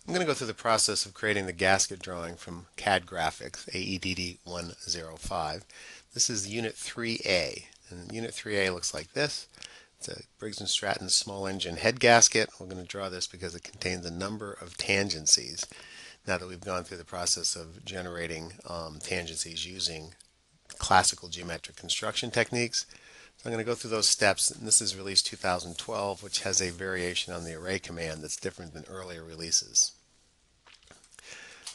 I'm going to go through the process of creating the gasket drawing from CAD Graphics, AEDD105. This is Unit 3A, and Unit 3A looks like this. It's a Briggs & Stratton small engine head gasket. We're going to draw this because it contains a number of tangencies. Now that we've gone through the process of generating tangencies using classical geometric construction techniques, so I'm going to go through those steps, and this is release 2012, which has a variation on the array command that's different than earlier releases.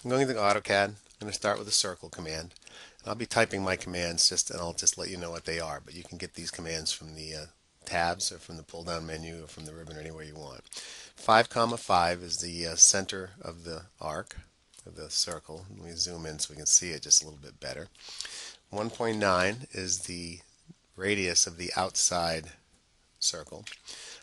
I'm going to AutoCAD. I'm going to start with the circle command. I'll be typing my commands and I'll just let you know what they are, but you can get these commands from the tabs or from the pull down menu or from the ribbon or anywhere you want. 5 comma 5 is the center of the arc of the circle. Let me zoom in so we can see it just a little bit better. 1.9 is the radius of the outside circle.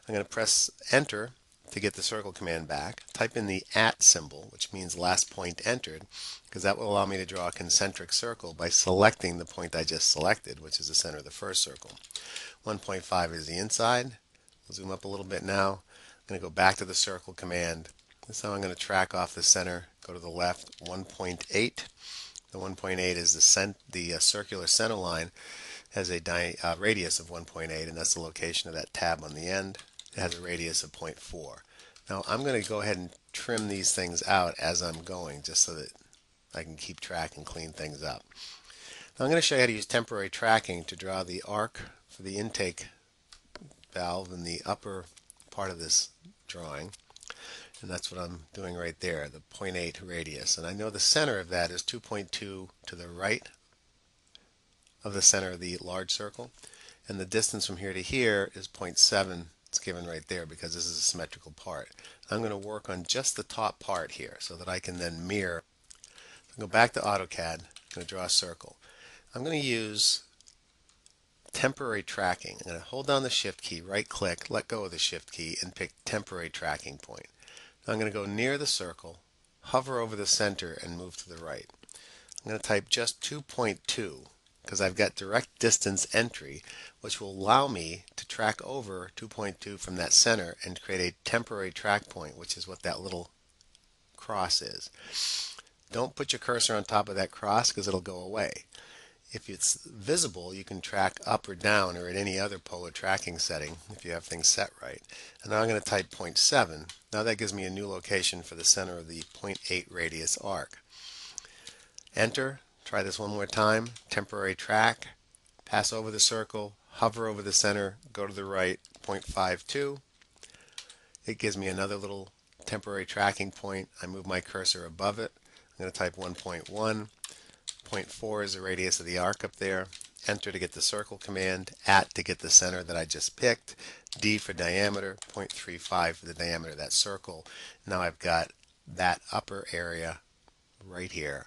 I'm going to press enter to get the circle command back. Type in the @ symbol, which means last point entered, because that will allow me to draw a concentric circle by selecting the point I just selected, which is the center of the first circle. 1.5 is the inside. I'll zoom up a little bit now. I'm going to go back to the circle command. This time I'm going to track off the center, go to the left, 1.8. The 1.8 is the circular center line, has a radius of 1.8, and that's the location of that tab on the end. It has a radius of 0.4. Now I'm going to go ahead and trim these things out as I'm going, just so that I can keep track and clean things up. Now I'm going to show you how to use temporary tracking to draw the arc for the intake valve in the upper part of this drawing. And that's what I'm doing right there, the 0.8 radius. And I know the center of that is 2.2 to the right of the center of the large circle. And the distance from here to here is 0.7. It's given right there because this is a symmetrical part. I'm going to work on just the top part here so that I can then mirror. Go back to AutoCAD. I'm going to draw a circle. I'm going to use temporary tracking. I'm going to hold down the Shift key, right click, let go of the Shift key, and pick temporary tracking point. Now I'm going to go near the circle, hover over the center, and move to the right. I'm going to type just 2.2 because I've got direct distance entry, which will allow me to track over 2.2 from that center and create a temporary track point, which is what that little cross is. Don't put your cursor on top of that cross because it'll go away. If it's visible, you can track up or down or at any other polar tracking setting if you have things set right. And now I'm going to type 0.7. Now that gives me a new location for the center of the 0.8 radius arc. Enter. Try this one more time. Temporary track. Pass over the circle. Hover over the center. Go to the right. 0.52. It gives me another little temporary tracking point. I move my cursor above it. I'm going to type 1.1. 0.4 is the radius of the arc up there. Enter to get the circle command. @ to get the center that I just picked. D for diameter. 0.35 for the diameter of that circle. Now I've got that upper area right here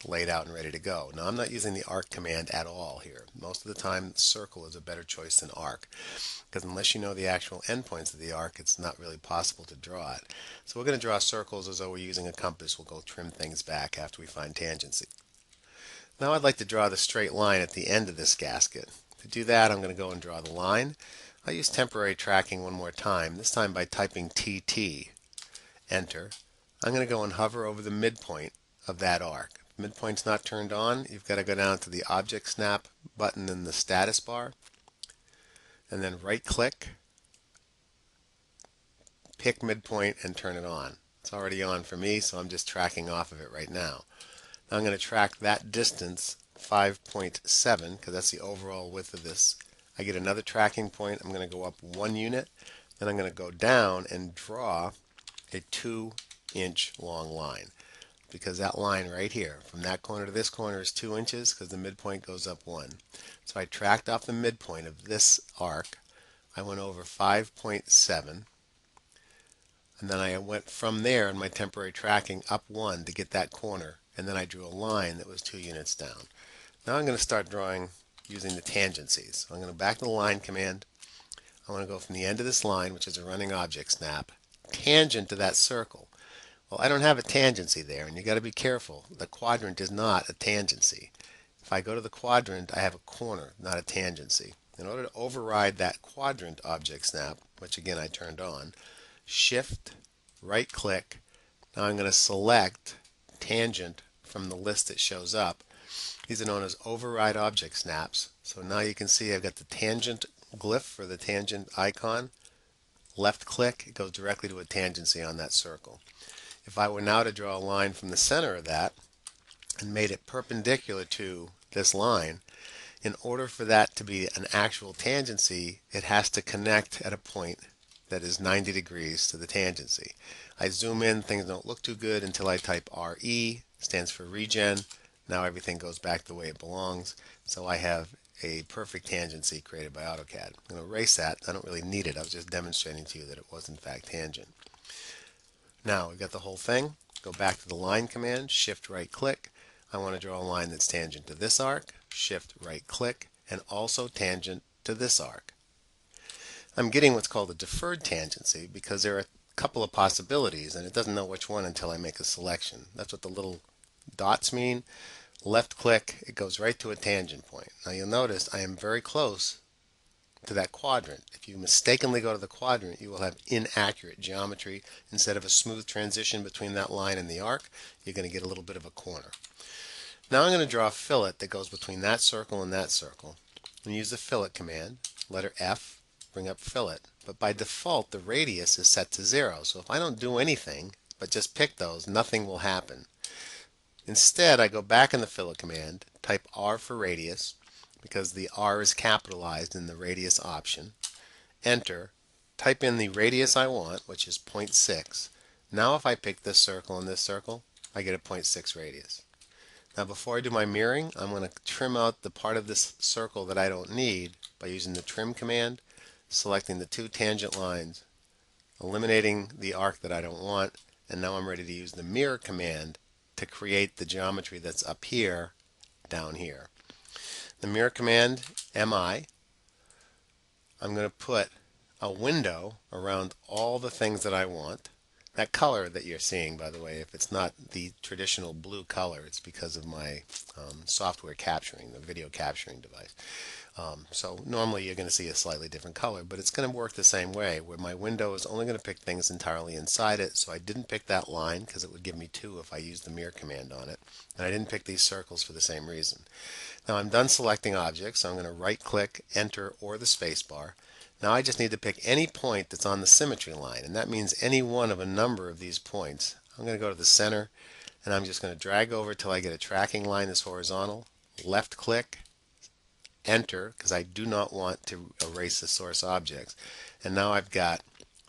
laid out and ready to go. Now I'm not using the arc command at all here. Most of the time circle is a better choice than arc, because unless you know the actual endpoints of the arc, it's not really possible to draw it. So we're going to draw circles as though we're using a compass. We'll go trim things back after we find tangency. Now I'd like to draw the straight line at the end of this gasket. To do that, I'm going to go and draw the line. I'll use temporary tracking one more time, this time by typing TT. Enter. I'm going to go and hover over the midpoint of that arc. Midpoint's not turned on. You've got to go down to the Object Snap button in the status bar, and then right click, pick midpoint, and turn it on. It's already on for me, so I'm just tracking off of it right now. Now I'm going to track that distance, 5.7, because that's the overall width of this. I get another tracking point. I'm going to go up 1 unit, then I'm going to go down and draw a 2-inch long line, because that line right here from that corner to this corner is 2 inches because the midpoint goes up 1. So I tracked off the midpoint of this arc. I went over 5.7, and then I went from there in my temporary tracking up 1 to get that corner, and then I drew a line that was 2 units down. Now I'm going to start drawing using the tangencies. So I'm going to go back to the line command. I want to go from the end of this line, which is a running object snap, tangent to that circle. Well, I don't have a tangency there, and you got to be careful. The quadrant is not a tangency. If I go to the quadrant, I have a corner, not a tangency. In order to override that quadrant object snap, which again I turned on, Shift, right click. Now I'm going to select tangent from the list that shows up. These are known as override object snaps. So now you can see I've got the tangent glyph or the tangent icon. Left click, it goes directly to a tangency on that circle. If I were now to draw a line from the center of that and made it perpendicular to this line, in order for that to be an actual tangency, it has to connect at a point that is 90 degrees to the tangency. I zoom in, things don't look too good until I type RE, stands for regen. Now everything goes back the way it belongs. So I have a perfect tangency created by AutoCAD. I'm going to erase that. I don't really need it. I was just demonstrating to you that it was in fact tangent. Now we've got the whole thing. Go back to the line command, shift right click. I want to draw a line that's tangent to this arc, shift right click, and also tangent to this arc. I'm getting what's called a deferred tangency because there are a couple of possibilities and it doesn't know which one until I make a selection. That's what the little dots mean. Left click, it goes right to a tangent point. Now you'll notice I am very close to that quadrant. If you mistakenly go to the quadrant, you will have inaccurate geometry. Instead of a smooth transition between that line and the arc, you're going to get a little bit of a corner. Now I'm going to draw a fillet that goes between that circle and that circle. I'm going to use the fillet command, letter F, bring up fillet. But by default, the radius is set to 0. So if I don't do anything, but just pick those, nothing will happen. Instead, I go back in the fillet command, type R for radius, because the R is capitalized in the radius option. Enter, type in the radius I want, which is 0.6. Now if I pick this circle and this circle, I get a 0.6 radius. Now before I do my mirroring, I'm going to trim out the part of this circle that I don't need by using the trim command, selecting the two tangent lines, eliminating the arc that I don't want, and now I'm ready to use the mirror command to create the geometry that's up here, down here. The mirror command, MI, I'm going to put a window around all the things that I want. That color that you're seeing, by the way, if it's not the traditional blue color, it's because of my software capturing, the video capturing device. So normally you're going to see a slightly different color, but it's going to work the same way, where my window is only going to pick things entirely inside it. So I didn't pick that line because it would give me 2 if I used the mirror command on it. And I didn't pick these circles for the same reason. Now I'm done selecting objects, so I'm going to right click, enter, or the space bar. Now I just need to pick any point that's on the symmetry line, and that means any one of a number of these points. I'm going to go to the center, and I'm just going to drag over till I get a tracking line that's horizontal. Left click, enter, because I do not want to erase the source objects. And now I've got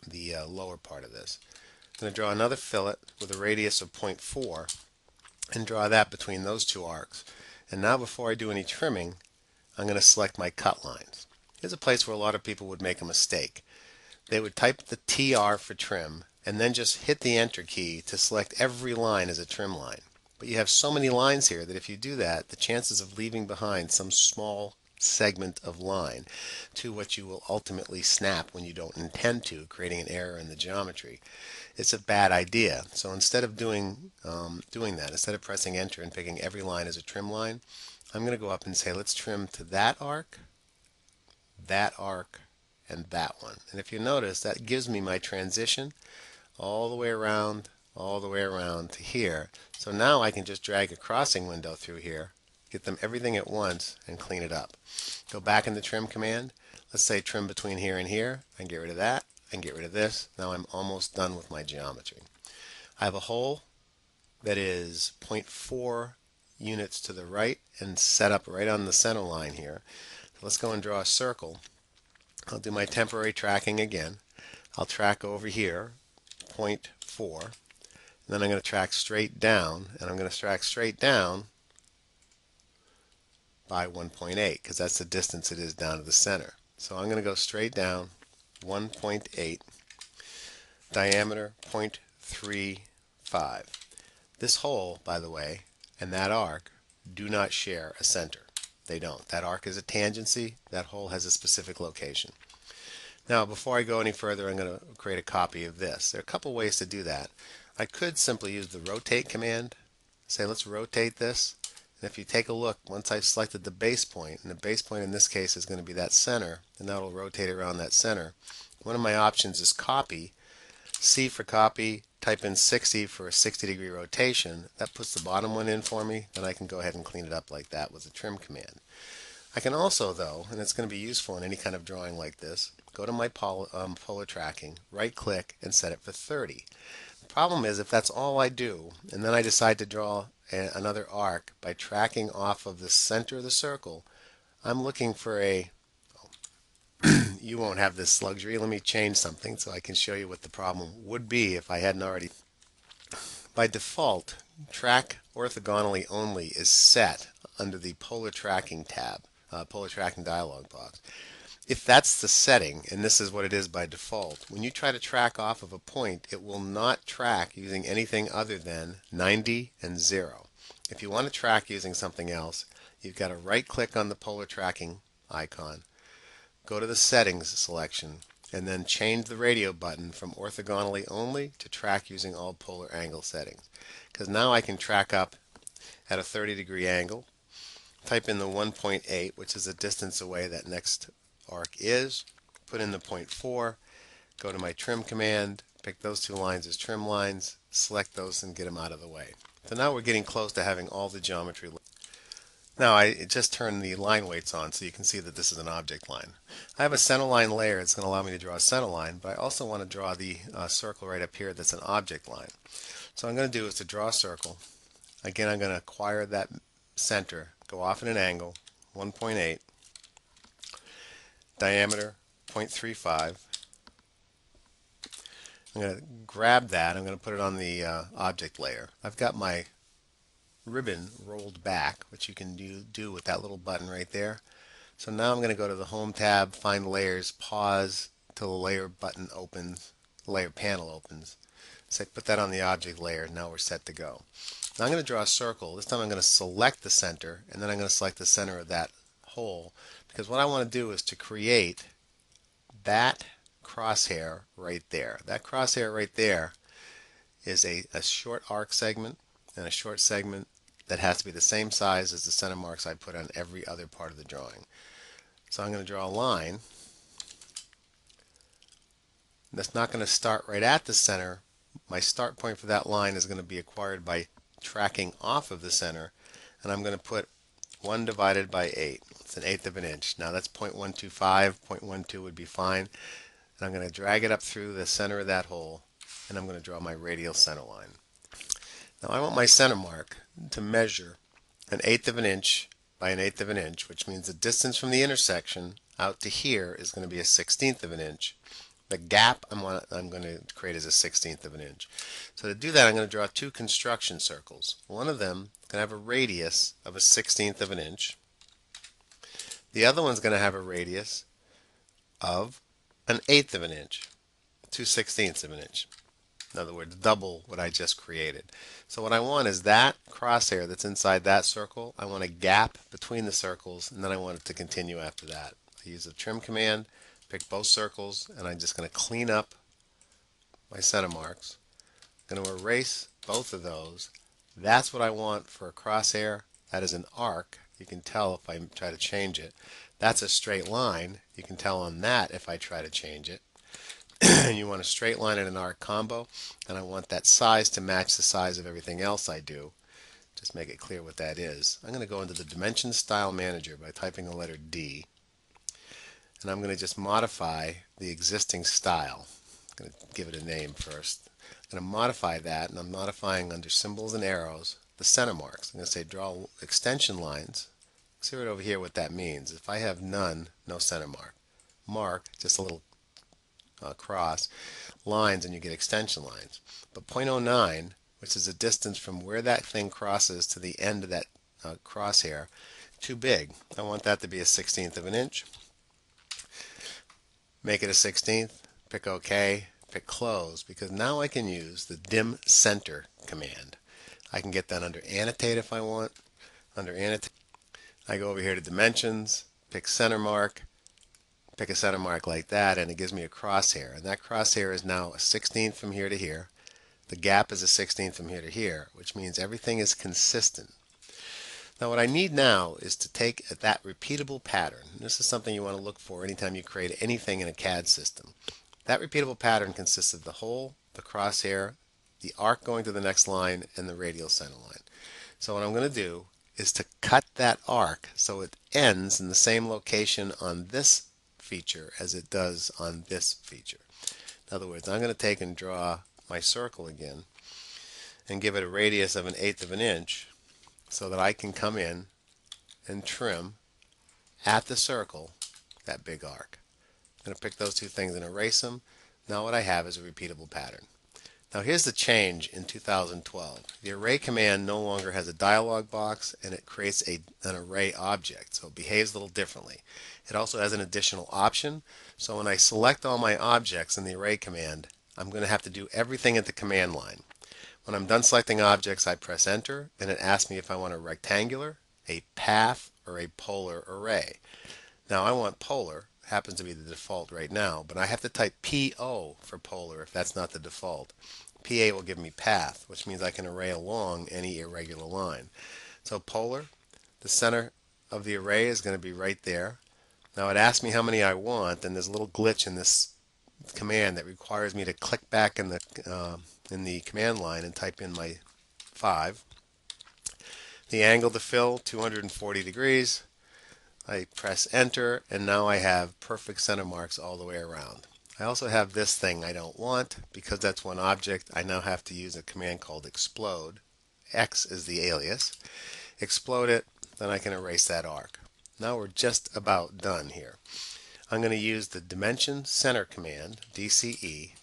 the lower part of this. I'm going to draw another fillet with a radius of 0.4 and draw that between those two arcs. And now before I do any trimming, I'm going to select my cut lines. Here's a place where a lot of people would make a mistake. They would type the TR for trim and then just hit the enter key to select every line as a trim line. But you have so many lines here that if you do that, the chances of leaving behind some small segment of line to what you will ultimately snap when you don't intend to, creating an error in the geometry, it's a bad idea. So instead of doing that, instead of pressing enter and picking every line as a trim line, I'm going to go up and say let's trim to that arc, and that one. And if you notice, that gives me my transition all the way around to here. So now I can just drag a crossing window through here, get them everything at once, and clean it up. Go back in the trim command. Let's say trim between here and here. I can get rid of that. I can get rid of this. Now I'm almost done with my geometry. I have a hole that is 0.4 units to the right and set up right on the center line here. So let's go and draw a circle. I'll do my temporary tracking again. I'll track over here, 0.4. And then I'm going to track straight down, and I'm going to track straight down by 1.8 because that's the distance it is down to the center. So I'm going to go straight down 1.8, diameter 0.35. This hole, by the way, and that arc do not share a center. They don't. That arc is a tangency. That hole has a specific location. Now, before I go any further, I'm going to create a copy of this. There are a couple ways to do that. I could simply use the rotate command. Say, let's rotate this. And if you take a look, once I've selected the base point, and the base point in this case is going to be that center, and that'll rotate around that center. One of my options is copy. C for copy, type in 60 for a 60-degree rotation. That puts the bottom one in for me. Then I can go ahead and clean it up like that with the trim command. I can also, though, and it's going to be useful in any kind of drawing like this, go to my polar tracking, right click, and set it for 30. The problem is if that's all I do, and then I decide to draw another arc by tracking off of the center of the circle, I'm looking for a, you won't have this luxury. Let me change something so I can show you what the problem would be if I hadn't already. By default, track orthogonally only is set under the polar tracking tab, polar tracking dialog box. If that's the setting, and this is what it is by default, when you try to track off of a point, it will not track using anything other than 90 and 0. If you want to track using something else, you've got to right click on the polar tracking icon, go to the settings selection, and then change the radio button from orthogonally only to track using all polar angle settings. Because now I can track up at a 30-degree angle, type in the 1.8, which is the distance away that next arc is, put in the 0.4, go to my trim command, pick those two lines as trim lines, select those and get them out of the way. So now we're getting close to having all the geometry. Now I just turned the line weights on so you can see that this is an object line. I have a center line layer that's going to allow me to draw a center line, but I also want to draw the circle right up here that's an object line. So what I'm going to do is to draw a circle. Again, I'm going to acquire that center, go off at an angle, 1.8, diameter 0.35. I'm going to grab that, I'm going to put it on the object layer. I've got my ribbon rolled back, which you can do with that little button right there. So now I'm going to go to the Home tab, find Layers, pause till the layer button opens, the layer panel opens. So I put that on the object layer, now we're set to go. Now I'm going to draw a circle. This time I'm going to select the center, and then I'm going to select the center of that hole, because what I want to do is to create that crosshair right there. That crosshair right there is a short arc segment and a short segment that has to be the same size as the center marks I put on every other part of the drawing. So I'm going to draw a line that's not going to start right at the center. My start point for that line is going to be acquired by tracking off of the center, and I'm going to put 1 divided by 8. It's an eighth of an inch. Now that's 0.125, 0.12 would be fine. And I'm going to drag it up through the center of that hole, and I'm going to draw my radial center line. Now I want my center mark to measure an eighth of an inch by an eighth of an inch, which means the distance from the intersection out to here is going to be a 1/16 of an inch. The gap I'm going to create is a 1/16 of an inch. So to do that, I'm going to draw two construction circles. One of them is going to have a radius of a 1/16 of an inch. The other one's going to have a radius of an eighth of an inch, 2/16 of an inch. In other words, double what I just created. So what I want is that crosshair that's inside that circle. I want a gap between the circles, and then I want it to continue after that. I use the trim command, pick both circles, and I'm just going to clean up my center marks. I'm going to erase both of those. That's what I want for a crosshair. That is an arc. You can tell if I try to change it. That's a straight line. You can tell on that if I try to change it. And you want a straight line and an arc combo, and I want that size to match the size of everything else I do. Just make it clear what that is. I'm going to go into the Dimension Style Manager by typing the letter D, and I'm going to just modify the existing style. I'm going to give it a name first. I'm going to modify that, and I'm modifying under Symbols and Arrows the center marks. I'm going to say Draw Extension Lines. See right over here what that means. If I have none, no center mark. Mark, just a little cross lines, and you get extension lines. But 0.09, which is the distance from where that thing crosses to the end of that crosshair, too big. I want that to be a 1/16 of an inch. Make it a 1/16, pick OK, pick Close, because now I can use the Dim Center command. I can get that under Annotate if I want. Under Annotate, I go over here to Dimensions, pick Center Mark, pick a center mark like that, and it gives me a crosshair. And that crosshair is now a 1/16 from here to here. The gap is a 1/16 from here to here, which means everything is consistent. Now what I need now is to take that repeatable pattern. This is something you want to look for anytime you create anything in a CAD system. That repeatable pattern consists of the hole, the crosshair, the arc going to the next line, and the radial center line. So what I'm going to do is to cut that arc so it ends in the same location on this feature as it does on this feature. In other words, I'm going to take and draw my circle again and give it a radius of 1/8 of an inch so that I can come in and trim at the circle that big arc. I'm going to pick those two things and erase them. Now what I have is a repeatable pattern. Now here's the change in 2012. The array command no longer has a dialog box, and it creates an array object, so it behaves a little differently. It also has an additional option, so when I select all my objects in the array command, I'm going to have to do everything at the command line. When I'm done selecting objects, I press enter, and it asks me if I want a rectangular, a path, or a polar array. Now I want polar, happens to be the default right now, but I have to type PO for polar if that's not the default. PA will give me path, which means I can array along any irregular line. So polar, the center of the array is going to be right there. Now it asks me how many I want, and there's a little glitch in this command that requires me to click back in the command line and type in my 5. The angle to fill, 240 degrees. I press enter, and now I have perfect center marks all the way around. I also have this thing I don't want. Because that's one object, I now have to use a command called explode. X is the alias. Explode it, then I can erase that arc. Now we're just about done here. I'm going to use the dimension center command, DCE,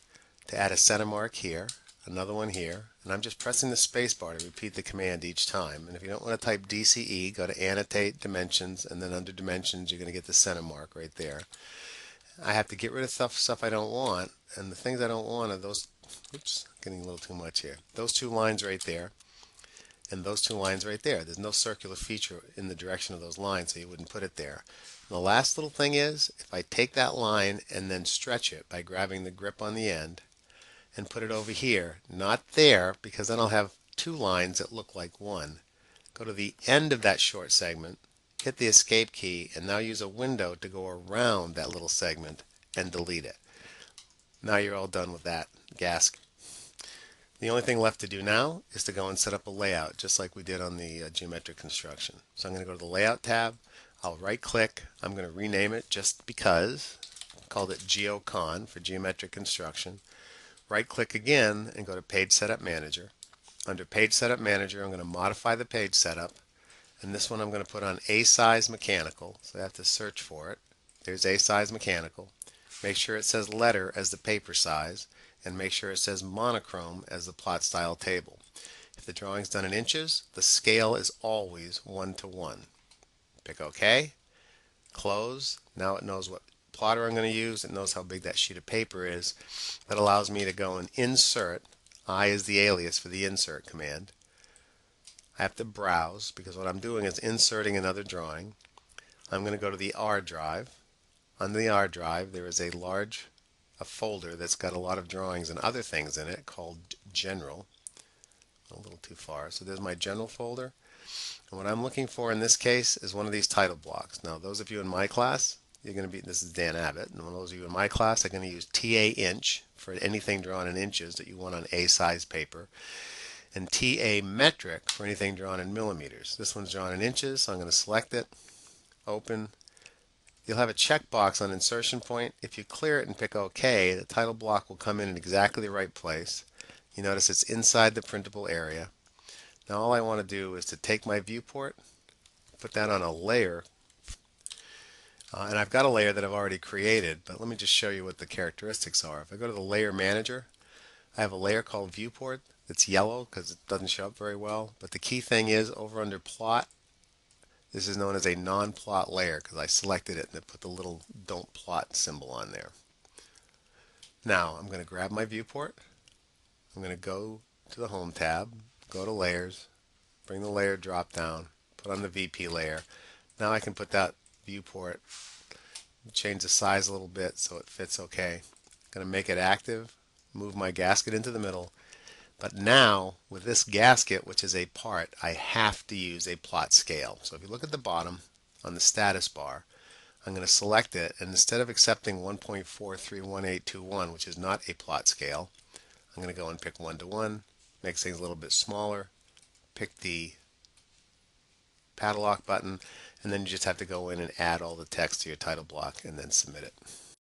to add a center mark here, another one here, and I'm just pressing the space bar to repeat the command each time. And if you don't want to type DCE, go to annotate dimensions, and then under dimensions you're going to get the center mark right there. I have to get rid of stuff I don't want, and the things I don't want are those, oops, getting a little too much here. Those two lines right there, and those two lines right there. There's no circular feature in the direction of those lines, so you wouldn't put it there. And the last little thing is, if I take that line and then stretch it by grabbing the grip on the end and put it over here, not there, because then I'll have two lines that look like one. Go to the end of that short segment, hit the escape key, and now use a window to go around that little segment and delete it. Now you're all done with that gasket. The only thing left to do now is to go and set up a layout, just like we did on the geometric construction. So I'm going to go to the Layout tab. I'll right click. I'm going to rename it just because. I called it GeoCon for Geometric Construction. Right click again and go to Page Setup Manager. Under Page Setup Manager, I'm going to modify the page setup. And this one I'm going to put on A size mechanical. So I have to search for it. There's A size mechanical. Make sure it says letter as the paper size, and make sure it says monochrome as the plot style table. If the drawing's done in inches, the scale is always 1:1. Pick OK, close. Now it knows what plotter I'm going to use. It knows how big that sheet of paper is. That allows me to go and insert. I is the alias for the insert command. I have to browse because what I'm doing is inserting another drawing. I'm going to go to the R drive. On the R drive there is a folder that's got a lot of drawings and other things in it called General. A little too far. So there's my General folder. And what I'm looking for in this case is one of these title blocks. Now those of you in my class, this is Dan Abbott, and those of you in my class are going to use TA inch for anything drawn in inches that you want on A size paper, and TA metric for anything drawn in millimeters. This one's drawn in inches, so I'm going to select it, open. You'll have a checkbox on insertion point. If you clear it and pick OK, the title block will come in exactly the right place. You notice it's inside the printable area. Now all I want to do is to take my viewport, put that on a layer, and I've got a layer that I've already created, but let me just show you what the characteristics are. If I go to the Layer Manager, I have a layer called Viewport that's yellow because it doesn't show up very well, but the key thing is over under Plot, this is known as a non-plot layer because I selected it and it put the little don't plot symbol on there. Now I'm going to grab my viewport. I'm going to go to the Home tab, go to Layers, bring the layer drop down, put on the VP layer. Now I can put that viewport, change the size a little bit so it fits okay. I'm going to make it active, move my gasket into the middle. But now, with this gasket, which is a part, I have to use a plot scale. So if you look at the bottom on the status bar, I'm going to select it, and instead of accepting 1.431821, which is not a plot scale, I'm going to go and pick one-to-one, makes things a little bit smaller, pick the padlock button, and then you just have to go in and add all the text to your title block and then submit it.